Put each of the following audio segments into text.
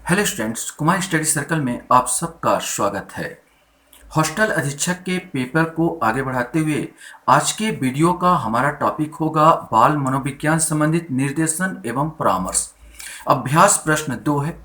Hello students, Kumar study circle में आप सबका स्वागत है। हॉस्टल अधीक्षक के पेपर को आगे बढ़ाते हुए आज के वीडियो का हमारा टॉपिक होगा बाल मनोविज्ञान संबंधित निर्देशन एवं परामर्श। अभ्यास प्रश्न 2 है।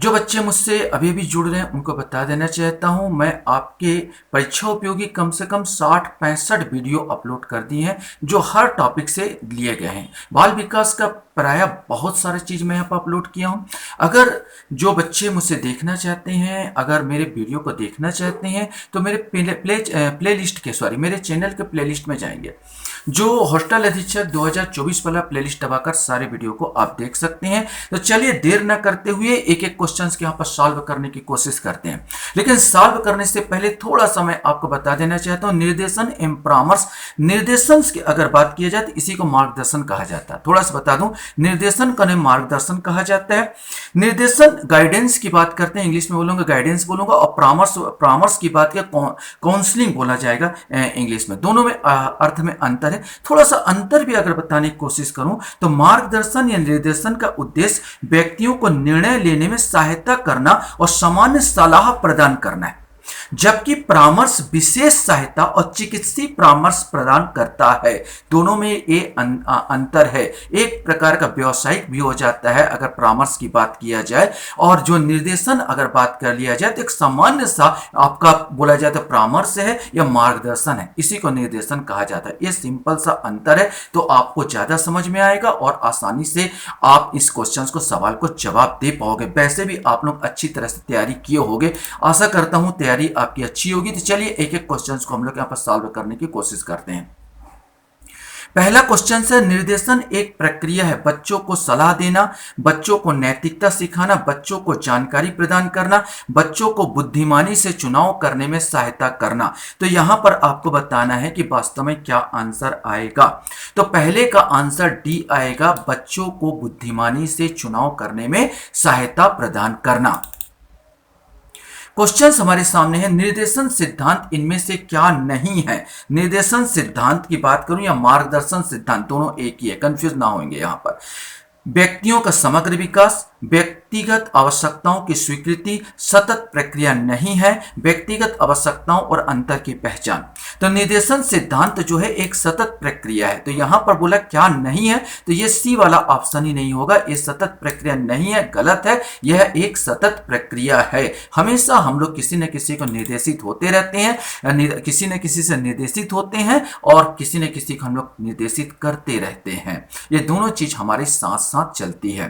जो बच्चे मुझसे अभी भी जुड़ रहे हैं उनको बता देना चाहता हूं, मैं आपके परीक्षा उपयोगी कम से कम 60-65 वीडियो अपलोड कर दिए हैं जो हर टॉपिक से लिए गए हैं। बाल विकास का प्रायः बहुत सारी चीज़ मैं यहाँ पर अपलोड किया हूँ। अगर जो बच्चे मुझसे देखना चाहते हैं, अगर मेरे वीडियो को देखना चाहते हैं तो मेरे प्ले लिस्ट के मेरे चैनल के प्ले लिस्ट में जाएंगे। जो हॉस्टल अधीक्षक 2024 वाला प्लेलिस्ट दबाकर सारे वीडियो को आप देख सकते हैं। तो चलिए देर न करते हुए एक एक क्वेश्चंस के यहाँ पर सॉल्व करने की कोशिश करते हैं। लेकिन सॉल्व करने से पहले थोड़ा सा मैं आपको बता देना चाहता हूँ, निर्देशन एवं परामर्श। निर्देशन की अगर बात किया जाए तो इसी को मार्गदर्शन कहा जाता है। थोड़ा सा बता दूं, निर्देशन का नाम मार्गदर्शन कहा जाता है। निर्देशन गाइडेंस की बात करते हैं, इंग्लिश में बोलूंगा गाइडेंस बोलूंगा, और परामर्श की बात किया काउंसलिंग बोला जाएगा इंग्लिश में। दोनों में अर्थ में अंतर है। थोड़ा सा अंतर भी अगर बताने की कोशिश करूं तो मार्गदर्शन या निर्देशन का उद्देश्य व्यक्तियों को निर्णय लेने में सहायता करना और सामान्य सलाह प्रदान करना है, जबकि परामर्श विशेष सहायता और चिकित्सीय परामर्श प्रदान करता है। दोनों में ये अंतर है। एक प्रकार का व्यावसायिक भी हो जाता है अगर परामर्श की बात किया जाए, और जो निर्देशन अगर बात कर लिया जाए तो एक सामान्य सा आपका बोला जाता है परामर्श है या मार्गदर्शन है, इसी को निर्देशन कहा जाता है। ये सिंपल सा अंतर है, तो आपको ज्यादा समझ में आएगा और आसानी से आप इस क्वेश्चन को सवाल को जवाब दे पाओगे। वैसे भी आप लोग अच्छी तरह से तैयारी किए होंगे, आशा करता हूं तैयारी आपकी अच्छी होगी। तो चलिए एक एक क्वेश्चंस को हम लोग यहां पर सॉल्व करने की कोशिश करते हैं। पहला क्वेश्चन है, निर्देशन एक प्रक्रिया है। बच्चों को सलाह देना, बच्चों को नैतिकता सिखाना, बच्चों को जानकारी प्रदान करना, बच्चों को बुद्धिमानी से चुनाव करने में सहायता करना। तो यहां पर आपको बताना है कि वास्तव में क्या आंसर आएगा। तो पहले का आंसर डी आएगा, बच्चों को बुद्धिमानी से चुनाव करने में सहायता प्रदान करना। क्वेश्चन हमारे सामने है, निर्देशन सिद्धांत इनमें से क्या नहीं है। निर्देशन सिद्धांत की बात करूं या मार्गदर्शन सिद्धांत, दोनों एक ही है, कंफ्यूज ना होंगे यहां पर। व्यक्तियों का समग्र विकास, व्यक्तिगत आवश्यकताओं की स्वीकृति, सतत प्रक्रिया नहीं है, व्यक्तिगत आवश्यकताओं और अंतर की पहचान। तो निर्देशन सिद्धांत जो है एक सतत प्रक्रिया है। तो यहां पर बोला क्या नहीं है, तो ये सी वाला ऑप्शन ही नहीं होगा। ये सतत प्रक्रिया नहीं है, गलत है। यह एक सतत प्रक्रिया है। हमेशा हम लोग किसी न किसी को निर्देशित होते रहते हैं, किसी न किसी से निर्देशित होते हैं और किसी न किसी को हम लोग निर्देशित करते रहते हैं। ये दोनों चीज हमारे साथ साथ चलती है।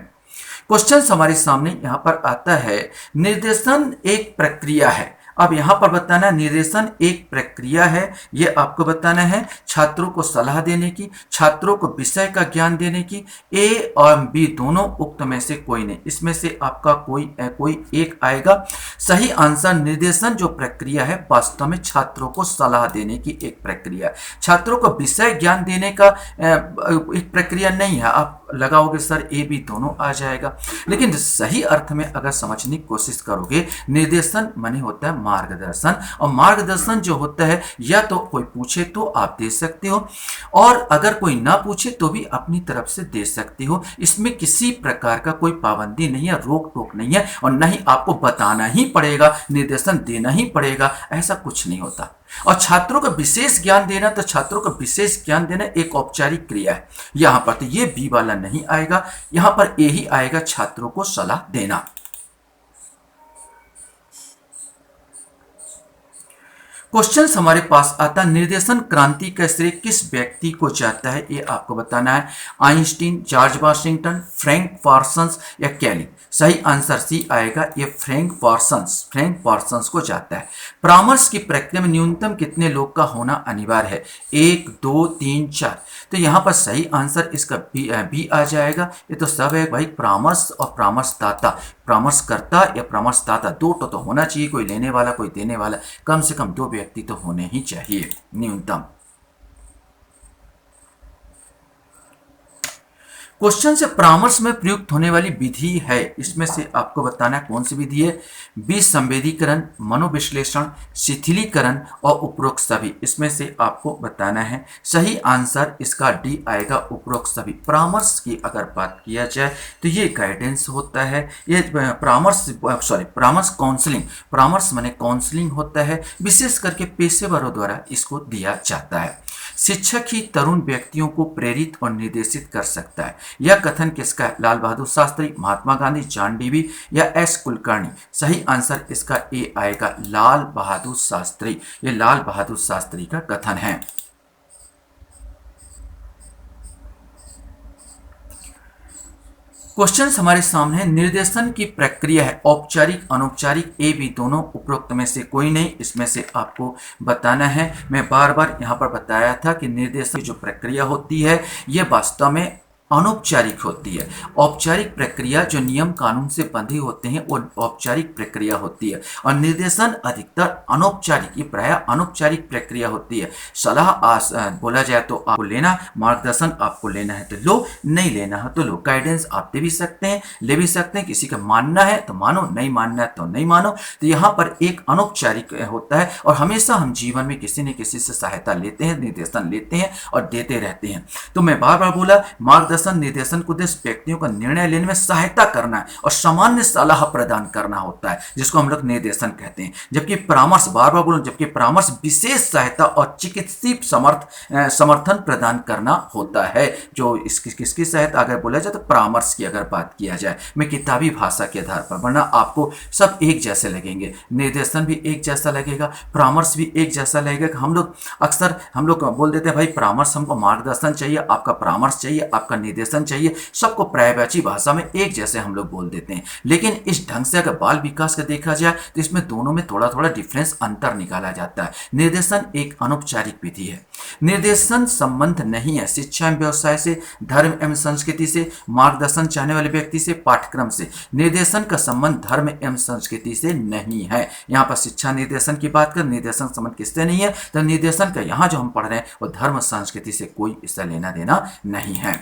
क्वेश्चन हमारे सामने यहां पर आता है, निर्देशन एक प्रक्रिया है। अब यहां पर बताना है निर्देशन एक प्रक्रिया है, यह आपको बताना है छात्रों को सलाह देने की, छात्रों को विषय का ज्ञान देने की। ए और बी दोनों उक्त में से कोई नहीं, इसमें से आपका कोई एक आएगा। सही आंसर, निर्देशन जो प्रक्रिया है वास्तव में छात्रों को सलाह देने की एक प्रक्रिया है। छात्रों को विषय ज्ञान देने का एक प्रक्रिया नहीं है। आप लगाओगे सर ए बी दोनों आ जाएगा, लेकिन सही अर्थ में अगर समझने की कोशिश करोगे, निर्देशन माने होता है मार्गदर्शन, और मार्गदर्शन जो होता है या तो कोई पूछे तो आप दे सकते हो, और अगर कोई ना पूछे तो भी अपनी तरफ से दे सकते हो। इसमें किसी प्रकार का कोई पाबंदी नहीं है, रोक टोक नहीं है, और न ही आपको बताना ही पड़ेगा, निर्देशन देना ही पड़ेगा, ऐसा कुछ नहीं होता। और छात्रों को विशेष ज्ञान देना, तो छात्रों को विशेष ज्ञान देना एक औपचारिक क्रिया है यहां पर। तो ये बी वाला नहीं आएगा, यहां पर ए ही आएगा, छात्रों को सलाह देना। क्वेश्चन हमारे पास आता, निर्देशन क्रांति का श्रेय किस व्यक्ति को जाता है, ये आपको बताना है। Einstein, George Washington, Frank Parsons या कैली। सही आंसर सी आएगा, ये फ्रैंक पार्सन्स को जाता है। परामर्श की प्रक्रिया में न्यूनतम कितने लोग का होना अनिवार्य है, 1 2 3 4। तो यहाँ पर सही आंसर इसका बी आ जाएगा। ये तो सब है भाई, परामर्श और परामर्शदाता, परामर्शकर्ता या परामर्शदाता दो तो होना चाहिए, कोई लेने वाला कोई देने वाला, कम से कम 2 व्यक्ति तो होने ही चाहिए न्यूनतम। क्वेश्चन से परामर्श में प्रयुक्त होने वाली विधि है, इसमें से आपको बताना है कौन सी विधि है। बीज संवेदीकरण, मनोविश्लेषण, शिथिलीकरण और उपरोक्त सभी, इसमें से आपको बताना है। सही आंसर इसका डी आएगा, उपरोक्त सभी। परामर्श की अगर बात किया जाए तो ये गाइडेंस होता है, ये परामर्श काउंसलिंग, परामर्श माने काउंसलिंग होता है, विशेष करके पेशेवरों द्वारा इसको दिया जाता है। शिक्षक ही तरुण व्यक्तियों को प्रेरित और निर्देशित कर सकता है। यह कथन किसका है? लाल बहादुर शास्त्री, महात्मा गांधी, जॉन डीवी या एस कुलकर्णी। सही आंसर इसका ए आएगा, लाल बहादुर शास्त्री। ये लाल बहादुर शास्त्री का कथन है। क्वेश्चन हमारे सामने है, निर्देशन की प्रक्रिया है औपचारिक, अनौपचारिक, ए बी दोनों, उपरोक्त में से कोई नहीं, इसमें से आपको बताना है। मैं बार बार यहाँ पर बताया था कि निर्देशन की जो प्रक्रिया होती है ये वास्तव में अनौपचारिक होती है। औपचारिक प्रक्रिया जो नियम कानून से बंधे होते हैं वो औपचारिक प्रक्रिया होती है, और निर्देशन अधिकतर अनौपचारिक, ये प्रायः अनौपचारिक प्रक्रिया होती है। सलाह बोला जाए तो आपको लेना, मार्गदर्शन आपको लेना है तो लो, नहीं लेना है तो लो। गाइडेंस आप दे भी सकते हैं, ले भी सकते हैं, किसी का मानना है तो मानो, नहीं मानना है तो नहीं मानो। तो यहाँ पर एक अनौपचारिक होता है, और हमेशा हम जीवन में किसी न किसी से सहायता लेते हैं, निर्देशन लेते हैं और देते रहते हैं। तो मैं बार बार बोला, मार्गदर्शन निर्देशन को उद्देश्य व्यक्तियों का निर्णय लेने में सहायता करना है और सामान्य सलाह प्रदान करना होता है, जिसको हम लोग निर्देशन कहते हैं। जबकि परामर्श, बार बार बोलूं, जबकि परामर्श विशेष सहायता और चिकित्सीय समर्थन प्रदान करना होता है। जो किसकी सहायता अगर बोला जाए तो परामर्श की अगर बात किया जाए, मैं किताबी भाषा के आधार पर, वरना आपको सब एक जैसे लगेंगे, निर्देशन भी एक जैसा लगेगा, परामर्श भी एक जैसा लगेगा। हम लोग बोल देते हैं भाई परामर्श, हमको मार्गदर्शन चाहिए, आपका परामर्श चाहिए, आपका निर्देशन चाहिए, सबको प्रायवाची भाषा में एक जैसे हम लोग बोल देते हैं। लेकिन इस ढंग से अगर बाल विकास का देखा जाए तो इसमें दोनों में थोड़ा थोड़ा डिफरेंस, अंतर निकाला जाता है। निर्देशन एक अनौपचारिक विधि है। निर्देशन संबंध नहीं है शिक्षा एवं व्यवसाय से, धर्म एवं संस्कृति से, मार्गदर्शन चाहने वाले व्यक्ति से, पाठ्यक्रम से। निर्देशन का संबंध धर्म एवं संस्कृति से नहीं है। यहाँ पर शिक्षा निर्देशन की बात कर, निर्देशन संबंध किससे नहीं है? तो निर्देशन का यहाँ जो हम पढ़ रहे हैं वो धर्म संस्कृति से कोई इससे लेना देना नहीं है।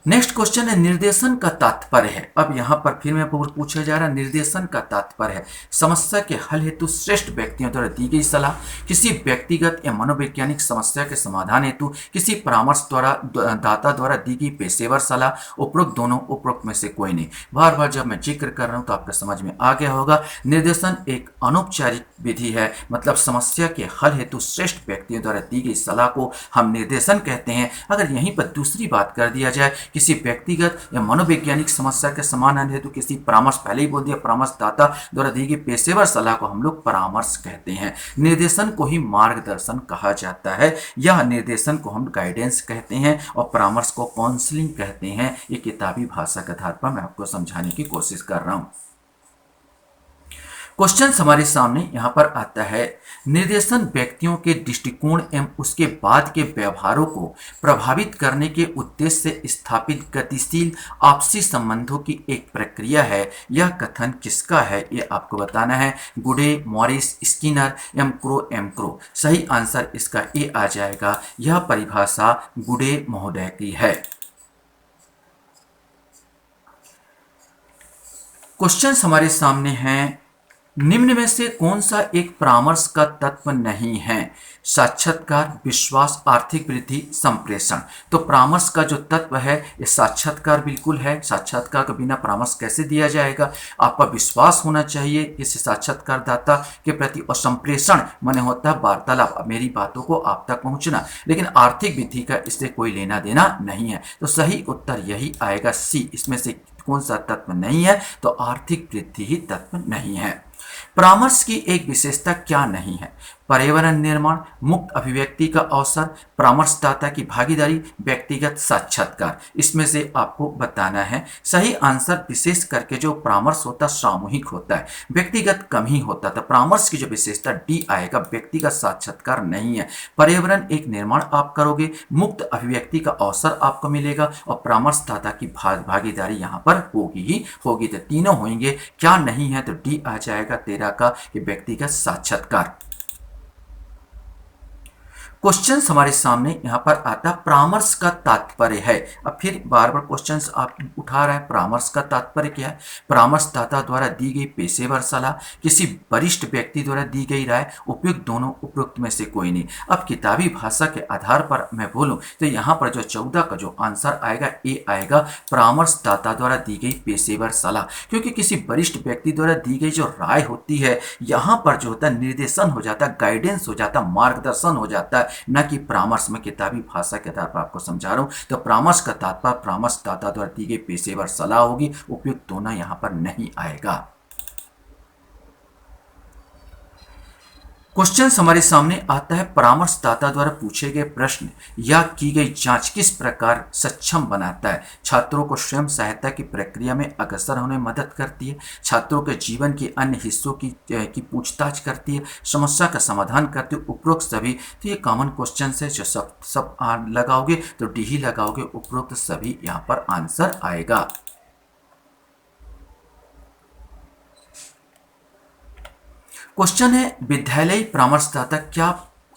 नेक्स्ट क्वेश्चन है, निर्देशन का तात्पर्य है। अब यहां पर फिर मैं पूछा जा रहा है, निर्देशन का तात्पर्य है समस्या के हल हेतु श्रेष्ठ व्यक्तियों द्वारा दी गई सलाह, किसी व्यक्तिगत या मनोवैज्ञानिक समस्या के समाधान हेतु किसी परामर्श दाता द्वारा दी गई पेशेवर सलाह, उपरोक्त दोनों, उपरोक्त में से कोई नहीं। बार बार जब मैं जिक्र कर रहा हूं तो आपका समझ में आ गया होगा, निर्देशन एक अनौपचारिक विधि है, मतलब समस्या के हल हेतु श्रेष्ठ व्यक्तियों द्वारा दी गई सलाह को हम निर्देशन कहते हैं। अगर यहीं पर दूसरी बात कर दिया जाए, किसी व्यक्तिगत या मनोवैज्ञानिक समस्या के समाधान हेतु किसी परामर्श, पहले ही बोल दिया, परामर्शदाता द्वारा दी गई पेशेवर सलाह को हम लोग परामर्श कहते हैं। निर्देशन को ही मार्गदर्शन कहा जाता है, यह निर्देशन को हम गाइडेंस कहते हैं और परामर्श को काउंसलिंग कहते हैं। ये किताबी भाषा के आधार पर मैं आपको समझाने की कोशिश कर रहा हूं। क्वेश्चन हमारे सामने यहां पर आता है, निर्देशन व्यक्तियों के दृष्टिकोण एवं उसके बाद के व्यवहारों को प्रभावित करने के उद्देश्य से स्थापित गतिशील आपसी संबंधों की एक प्रक्रिया है। यह कथन किसका है? ये आपको बताना है। गुडे, मॉरिस, स्किनर, एम क्रो। सही आंसर इसका ए आ जाएगा। यह परिभाषा गुडे महोदय की है। क्वेश्चन हमारे सामने हैं, निम्न में से कौन सा एक परामर्श का तत्व नहीं है? साक्षात्कार, विश्वास, आर्थिक वृद्धि, संप्रेषण। तो परामर्श का जो तत्व है ये साक्षात्कार बिल्कुल है। साक्षात्कार के बिना परामर्श कैसे दिया जाएगा? आपका विश्वास होना चाहिए इस साक्षात्कारदाता के प्रति, और संप्रेषण माने होता है वार्तालाप, मेरी बातों को आप तक पहुंचना। लेकिन आर्थिक वृद्धि का इससे कोई लेना देना नहीं है। तो सही उत्तर यही आएगा, सी। इसमें से कौन सा तत्व नहीं है? तो आर्थिक वृद्धि ही तत्व नहीं है। परामर्श की एक विशेषता क्या नहीं है? पर्यावरण निर्माण, मुक्त अभिव्यक्ति का अवसर, परामर्शदाता की भागीदारी, व्यक्तिगत साक्षात्कार। इसमें से आपको बताना है। सही आंसर विशेष करके जो परामर्श होता है सामूहिक होता है, व्यक्तिगत कम ही होता है। परामर्श की जो विशेषता डी आएगा, व्यक्तिगत साक्षात्कार नहीं है। पर्यावरण एक निर्माण आप करोगे, मुक्त अभिव्यक्ति का अवसर आपको मिलेगा और परामर्शदाता की भागीदारी यहाँ पर होगी ही होगी। तो तीनों होंगे, क्या नहीं है? तो डी आ जाएगा 13 का, व्यक्तिगत साक्षात्कार। क्वेश्चंस हमारे सामने यहाँ पर आता परामर्श का तात्पर्य है। अब फिर बार बार क्वेश्चंस आप उठा रहा है, परामर्श का तात्पर्य क्या है? परामर्शदाता द्वारा दी गई पेशेवर सलाह, किसी वरिष्ठ व्यक्ति द्वारा दी गई राय, उपयुक्त दोनों, उपयुक्त में से कोई नहीं। अब किताबी भाषा के आधार पर मैं बोलूं तो यहाँ पर जो 14 का जो आंसर आएगा ए आएगा, परामर्शदाता द्वारा दी गई पेशेवर सलाह। क्योंकि किसी वरिष्ठ व्यक्ति द्वारा दी गई जो राय होती है, यहाँ पर जो होता है निर्देशन हो जाता है, गाइडेंस हो जाता है, मार्गदर्शन हो जाता है, न कि परामर्श। में किताबी भाषा के आधार पर आपको समझा रहा हूं। तो परामर्श का तात्पर्य परामर्शदाता द्वारा दी गई पेशेवर सलाह होगी, उपयुक्त दोनों यहां पर नहीं आएगा। क्वेश्चन हमारे सामने आता है, परामर्शदाता द्वारा पूछे गए प्रश्न या की गई जांच किस प्रकार सक्षम बनाता है? छात्रों को स्वयं सहायता की प्रक्रिया में अग्रसर होने में मदद करती है, छात्रों के जीवन के अन्य हिस्सों की पूछताछ करती है, समस्या का समाधान करती है, उपरोक्त सभी। तो ये कॉमन क्वेश्चन है, जो सब लगाओगे तो डी ही लगाओगे, उपरोक्त सभी यहाँ पर आंसर आएगा। क्वेश्चन है, विद्यालय परामर्शदाता क्या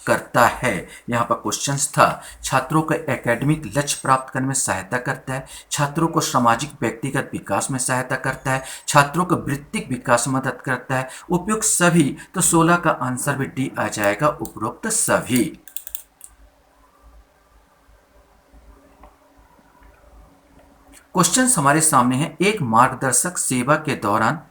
करता है? यहाँ पर क्वेश्चंस था, छात्रों को एकेडमिक लक्ष्य प्राप्त करने में सहायता करता है, छात्रों को सामाजिक व्यक्तिगत विकास में सहायता करता है, छात्रों को वृत्तिक विकास में मदद करता है, उपयुक्त सभी। तो 16 का आंसर भी डी आ जाएगा, उपरोक्त सभी। क्वेश्चन हमारे सामने है, एक मार्गदर्शक सेवा के दौरान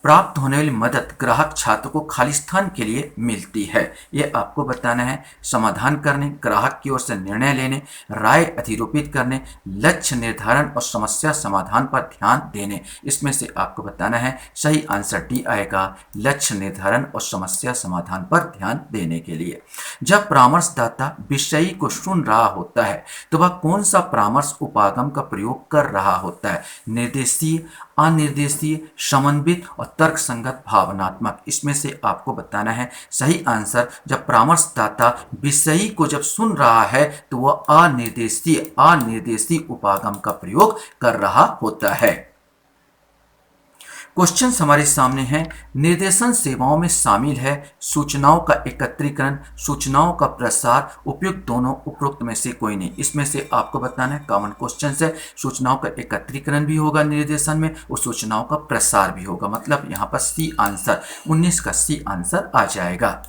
प्राप्त होने वाली मदद ग्राहक छात्र को खालिस्तान के लिए मिलती है। ये आपको बताना है। समाधान करने, ग्राहक की ओर से निर्णय लेने, राय अधिरोपित करने, लक्ष्य निर्धारण और समस्या समाधान पर ध्यान देने। इसमें से आपको बताना है, सही आंसर डी आएगा, लक्ष्य निर्धारण और समस्या समाधान पर ध्यान देने के लिए। जब परामर्शदाता विषयी को सुन रहा होता है तो वह कौन सा परामर्श उपागम का प्रयोग कर रहा होता है? निर्देशीय, अनिर्देशीय, समन्वित और तर्क संगत, भावनात्मक। इसमें से आपको बताना है सही आंसर। जब परामर्शदाता विषयी को जब सुन रहा है तो वह अनिर्देशीय उपागम का प्रयोग कर रहा होता है। क्वेश्चन हमारे सामने हैं, निर्देशन सेवाओं में शामिल है सूचनाओं का एकत्रीकरण, सूचनाओं का प्रसार, उपयुक्त दोनों, उपरोक्त में से कोई नहीं। इसमें से आपको बताना है, कॉमन क्वेश्चन है, सूचनाओं का एकत्रीकरण भी होगा निर्देशन में और सूचनाओं का प्रसार भी होगा। मतलब यहाँ पर सी आंसर, 19 का सी आंसर आ जाएगा।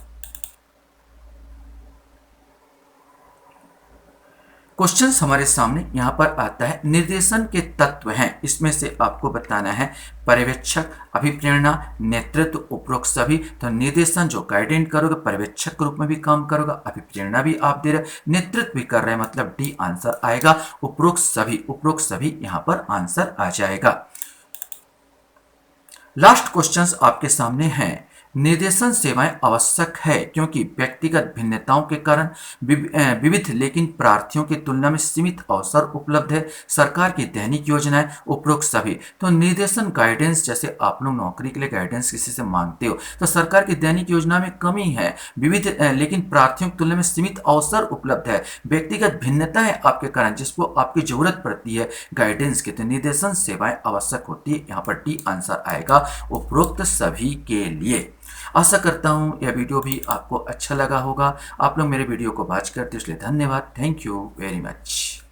क्वेश्चन हमारे सामने यहाँ पर आता है, निर्देशन के तत्व हैं। इसमें से आपको बताना है पर्यवेक्षक, अभिप्रेरणा, नेतृत्व, उपरोक्त सभी। तो निर्देशन जो गाइडेंट करोगे, पर्यवेक्षक के रूप में भी काम करोगे, अभिप्रेरणा भी आप दे रहे, नेतृत्व भी कर रहे हैं, मतलब डी आंसर आएगा, उपरोक्त सभी यहाँ पर आंसर आ जाएगा। लास्ट क्वेश्चंस आपके सामने हैं, निर्देशन सेवाएं आवश्यक है क्योंकि व्यक्तिगत भिन्नताओं के कारण विविध लेकिन प्रार्थियों की तुलना में सीमित अवसर उपलब्ध है, सरकार की दैनिक योजनाएं, उपरोक्त सभी। तो निर्देशन गाइडेंस, जैसे आप लोग नौकरी के लिए गाइडेंस किसी से मांगते हो तो सरकार की दैनिक योजना में कमी है, विविध लेकिन प्रार्थियों की तुलना में सीमित अवसर उपलब्ध है, व्यक्तिगत भिन्नता है आपके कारण जिसको आपकी जरूरत पड़ती है गाइडेंस की, तो निर्देशन सेवाएं आवश्यक होती है। यहाँ पर डी आंसर आएगा, उपरोक्त सभी के लिए। आशा करता हूँ यह वीडियो भी आपको अच्छा लगा होगा। आप लोग मेरे वीडियो को वॉच करते हो इसलिए धन्यवाद। Thank you very much.